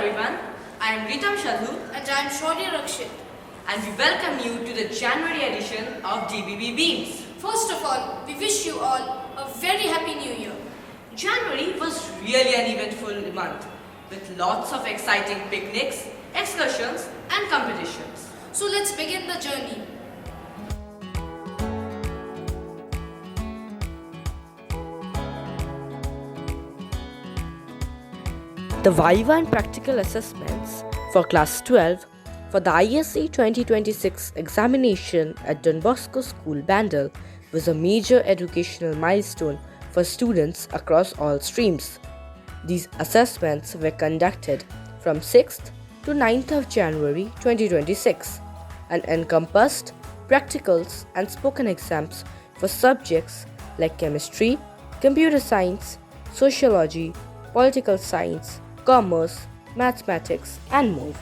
everyone, I am Ritam Shadhu And I am Shaurya Rakshit. and we welcome you to the January edition of DBB Beams. First of all, we wish you all a very happy new year. January was really an eventful month with lots of exciting picnics, excursions and competitions. So let's begin the journey. The Viva and practical assessments for Class 12 for the ISC 2026 examination at Don Bosco School, Bandel, was a major educational milestone for students across all streams. These assessments were conducted from 6th to 9th of January 2026 and encompassed practicals and spoken exams for subjects like chemistry, computer science, sociology, political science, commerce, mathematics, and more.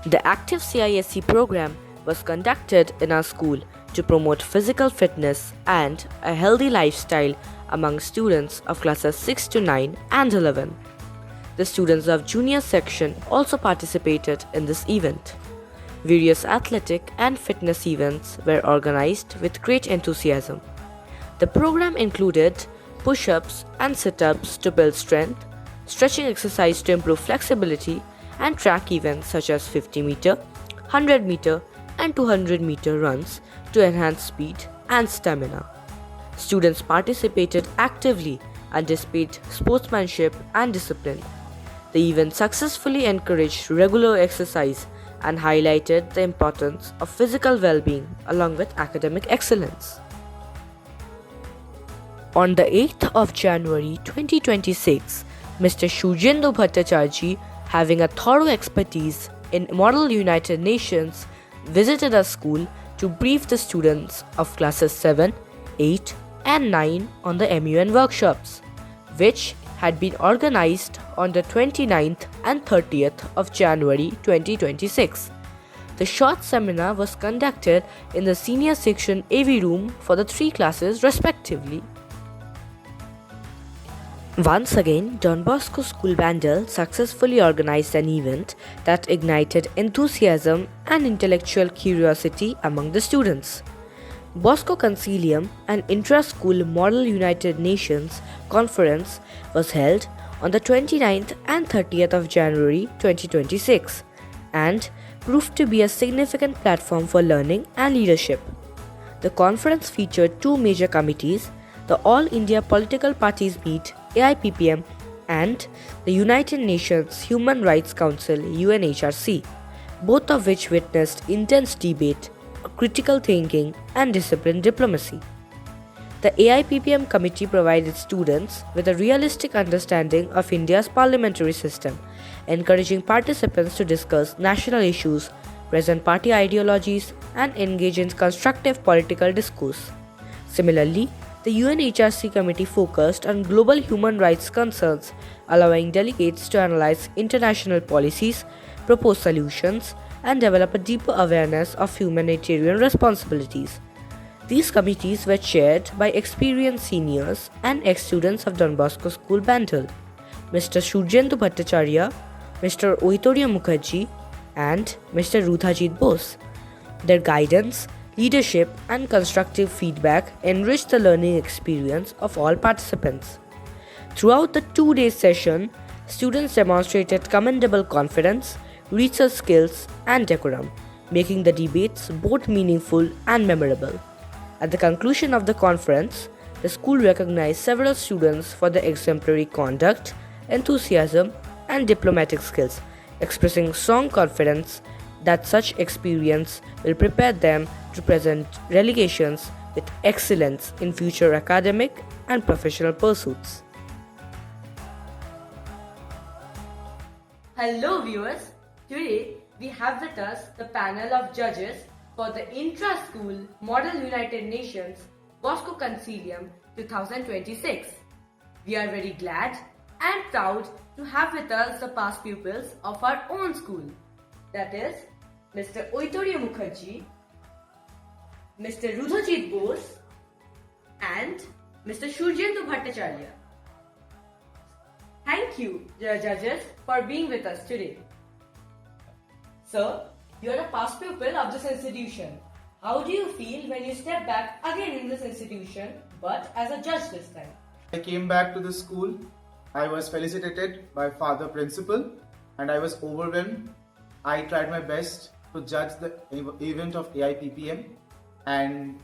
The active CISE program was conducted in our school to promote physical fitness and a healthy lifestyle among students of classes 6 to 9 and 11. The students of junior section also participated in this event. Various athletic and fitness events were organized with great enthusiasm. The program included push-ups and sit-ups to build strength, stretching exercise to improve flexibility, and track events such as 50 meter, 100 meter, and 200 meter runs to enhance speed and stamina. Students participated actively and displayed sportsmanship and discipline. The event successfully encouraged regular exercise and highlighted the importance of physical well-being along with academic excellence. On the 8th of January 2026, Mr. Shujendra Bhattacharya, having a thorough expertise in Model United Nations, visited our school to brief the students of classes 7, 8, and 9 on the MUN workshops, which had been organized on the 29th and 30th of January 2026. The short seminar was conducted in the senior section AV room for the three classes respectively. Once again, Don Bosco School, Bandel successfully organized an event that ignited enthusiasm and intellectual curiosity among the students. Bosco Concilium, an intra-school Model United Nations conference, was held on the 29th and 30th of January 2026 and proved to be a significant platform for learning and leadership. The conference featured two major committees, the All India Political Parties Meet AIPPM and the United Nations Human Rights Council UNHRC, both of which witnessed intense debate, critical thinking, and disciplined diplomacy. The AIPPM committee provided students with a realistic understanding of India's parliamentary system, encouraging participants to discuss national issues, present party ideologies, and engage in constructive political discourse. Similarly, the UNHRC committee focused on global human rights concerns, allowing delegates to analyze international policies, propose solutions, and develop a deeper awareness of humanitarian responsibilities. These committees were chaired by experienced seniors and ex-students of Don Bosco School, Bandel, Mr. Shujendra Bhattacharya, Mr. Oitoria Mukherjee, and Mr. Rudhajit Bose. Their guidance, leadership, and constructive feedback enriched the learning experience of all participants. Throughout the two-day session, students demonstrated commendable confidence, research skills, and decorum, making the debates both meaningful and memorable. At the conclusion of the conference, the school recognized several students for their exemplary conduct, enthusiasm, and diplomatic skills, expressing strong confidence that such experience will prepare them to present relegations with excellence in future academic and professional pursuits. Hello viewers, today we have with us the panel of judges for the Intra-School Model United Nations Bosco Concilium 2026. We are very glad and proud to have with us the past pupils of our own school. That is, Mr. Oitoria Mukherjee, Mr. Rudhajit Bose, and Mr. Shujendra Bhattacharya. Thank you, dear judges, for being with us today. Sir, you are a past pupil of this institution. How do you feel when you step back again in this institution, but as a judge this time? I came back to the school. I was felicitated by Father Principal and I was overwhelmed. I tried my best to judge the event of AIPPM and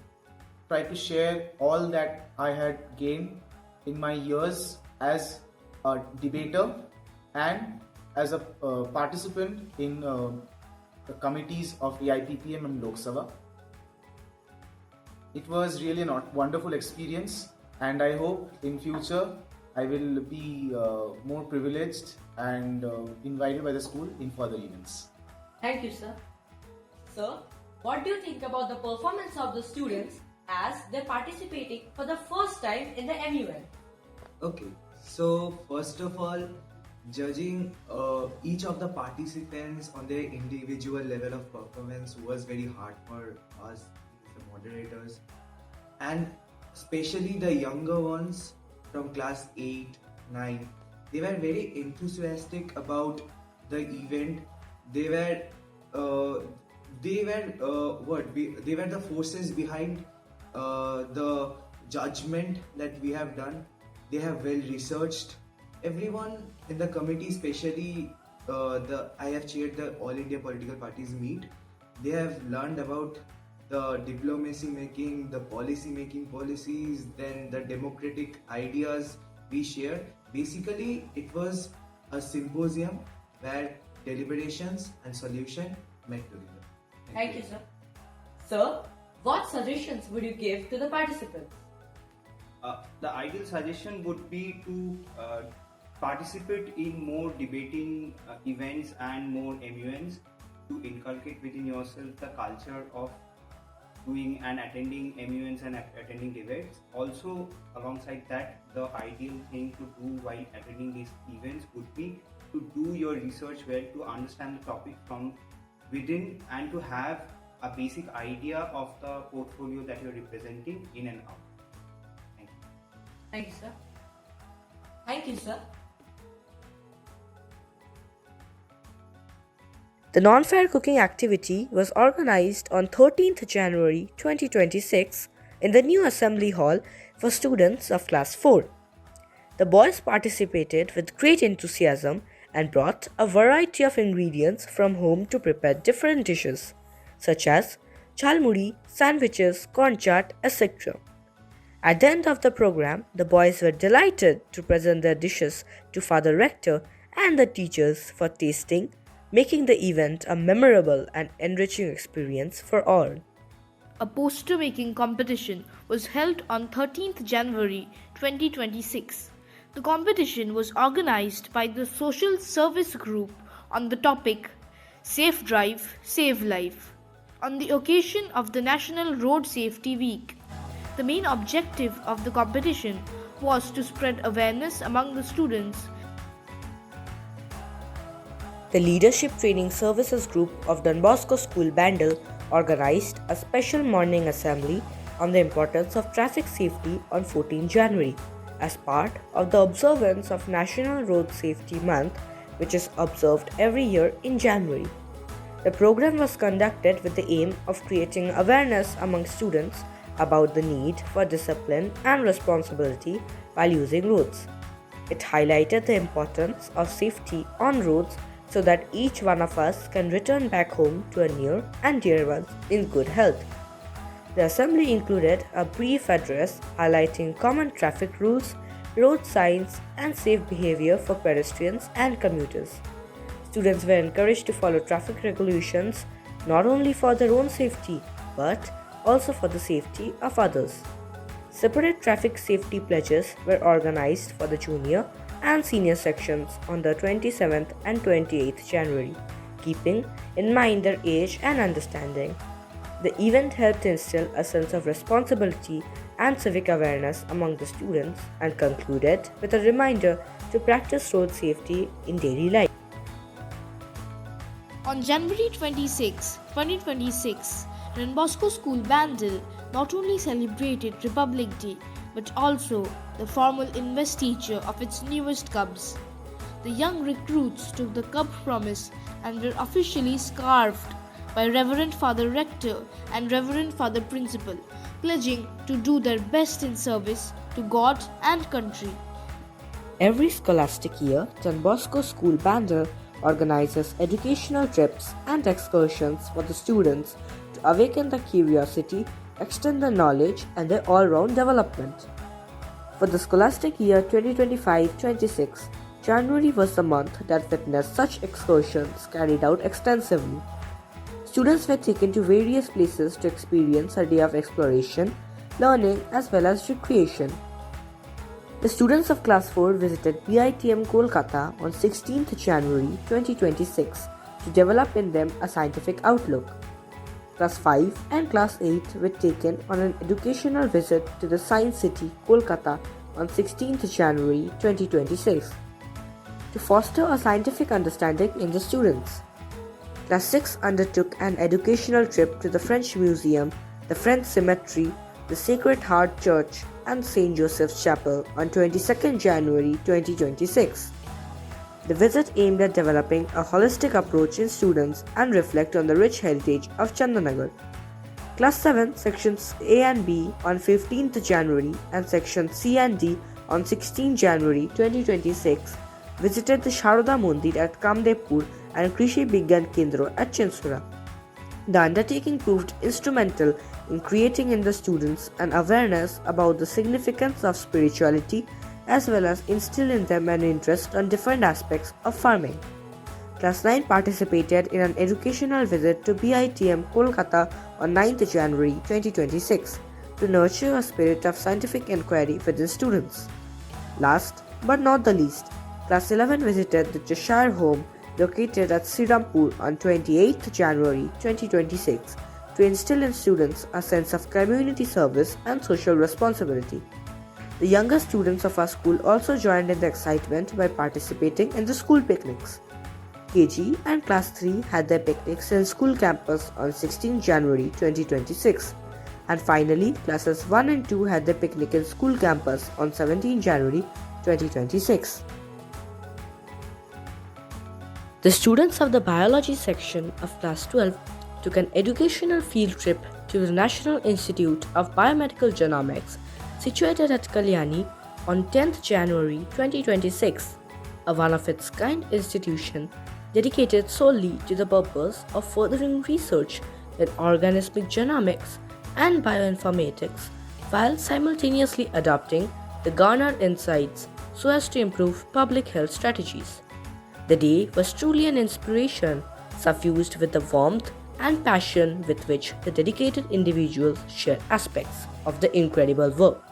tried to share all that I had gained in my years as a debater and as a participant in the committees of AIPPM and Lok Sabha. It was really a wonderful experience, and I hope in future I will be more privileged and invited by the school in further events. Thank you, sir. Sir, what do you think about the performance of the students as they're participating for the first time in the MUN? Okay, so first of all, judging each of the participants on their individual level of performance was very hard for us, the moderators, and especially the younger ones from class 8, 9. They were very enthusiastic about the event. They were the forces behind the judgment that we have done. They have well researched. Everyone in the committee, especially I have chaired the All India Political Parties meet. They have learned about the diplomacy making, the policy making policies, then the democratic ideas we shared. Basically, it was a symposium where deliberations and solution met together. Thank you, sir. Sir, what suggestions would you give to the participants? The ideal suggestion would be to participate in more debating events and more MUNs to inculcate within yourself the culture of doing and attending MUNs and attending debates. Also, alongside that, the ideal thing to do while attending these events would be to do your research well, to understand the topic from within and to have a basic idea of the portfolio that you're representing in and out. Thank you. Thank you, sir. Thank you, sir. The non-fair cooking activity was organized on 13th January 2026 in the new assembly hall for students of class 4. The boys participated with great enthusiasm and brought a variety of ingredients from home to prepare different dishes such as chalmuri, sandwiches, corn chaat, etc. At the end of the program, the boys were delighted to present their dishes to Father Rector and the teachers for tasting, making the event a memorable and enriching experience for all. A poster making competition was held on 13th January 2026. The competition was organized by the Social Service Group on the topic Safe Drive, Save Life on the occasion of the National Road Safety Week. The main objective of the competition was to spread awareness among the students. The Leadership Training Services Group of Don Bosco School Bandel organized a special morning assembly on the importance of traffic safety on 14 January as part of the observance of National Road Safety Month, which is observed every year in January. The program was conducted with the aim of creating awareness among students about the need for discipline and responsibility while using roads. It highlighted the importance of safety on roads so that each one of us can return back home to a near and dear ones in good health. The assembly included a brief address highlighting common traffic rules, road signs, and safe behavior for pedestrians and commuters. Students were encouraged to follow traffic regulations not only for their own safety but also for the safety of others. Separate traffic safety pledges were organized for the junior and senior sections on the 27th and 28th January, keeping in mind their age and understanding. The event helped instill a sense of responsibility and civic awareness among the students and concluded with a reminder to practice road safety in daily life. On January 26, 2026, Don Bosco School Bandel not only celebrated Republic Day but also the formal investiture of its newest cubs. the young recruits took the cup promise and were officially scarfed by Reverend Father Rector and Reverend Father Principal, pledging to do their best in service to God and country. Every scholastic year, Don Bosco School Bandel organizes educational trips and excursions for the students to awaken their curiosity, extend their knowledge, and their all-round development. For the scholastic year 2025-26, January was the month that witnessed such excursions carried out extensively. Students were taken to various places to experience a day of exploration, learning, as well as recreation. The students of Class 4 visited PITM Kolkata on 16th January 2026 to develop in them a scientific outlook. Class 5 and Class 8 were taken on an educational visit to the Science City, Kolkata on 16th January 2026 to foster a scientific understanding in the students. Class 6 undertook an educational trip to the French Museum, the French Cemetery, the Sacred Heart Church, and St. Joseph's Chapel on 22nd January 2026. The visit aimed at developing a holistic approach in students and reflect on the rich heritage of Chandanagar. Class 7 Sections A and B on 15th January and Sections C and D on 16th January 2026 visited the Sharoda Mandir at Kamdepur and Krishi Bigyan Kendra at Chinsura. The undertaking proved instrumental in creating in the students an awareness about the significance of spirituality as well as instill in them an interest on different aspects of farming. Class 9 participated in an educational visit to BITM Kolkata on 9th January 2026 to nurture a spirit of scientific inquiry within students. Last but not the least, Class 11 visited the Cheshire home located at Srirampur on 28th January 2026 to instill in students a sense of community service and social responsibility. The younger students of our school also joined in the excitement by participating in the school picnics. KG and Class 3 had their picnics in school campus on 16 January 2026. And finally, Classes 1 and 2 had their picnic in school campus on 17 January 2026. The students of the biology section of Class 12 took an educational field trip to the National Institute of Biomedical Genomics situated at Kalyani on 10th January 2026, a one-of-its-kind institution dedicated solely to the purpose of furthering research in organismic genomics and bioinformatics while simultaneously adopting the garnered insights so as to improve public health strategies. The day was truly an inspiration, suffused with the warmth and passion with which the dedicated individuals shared aspects of the incredible work.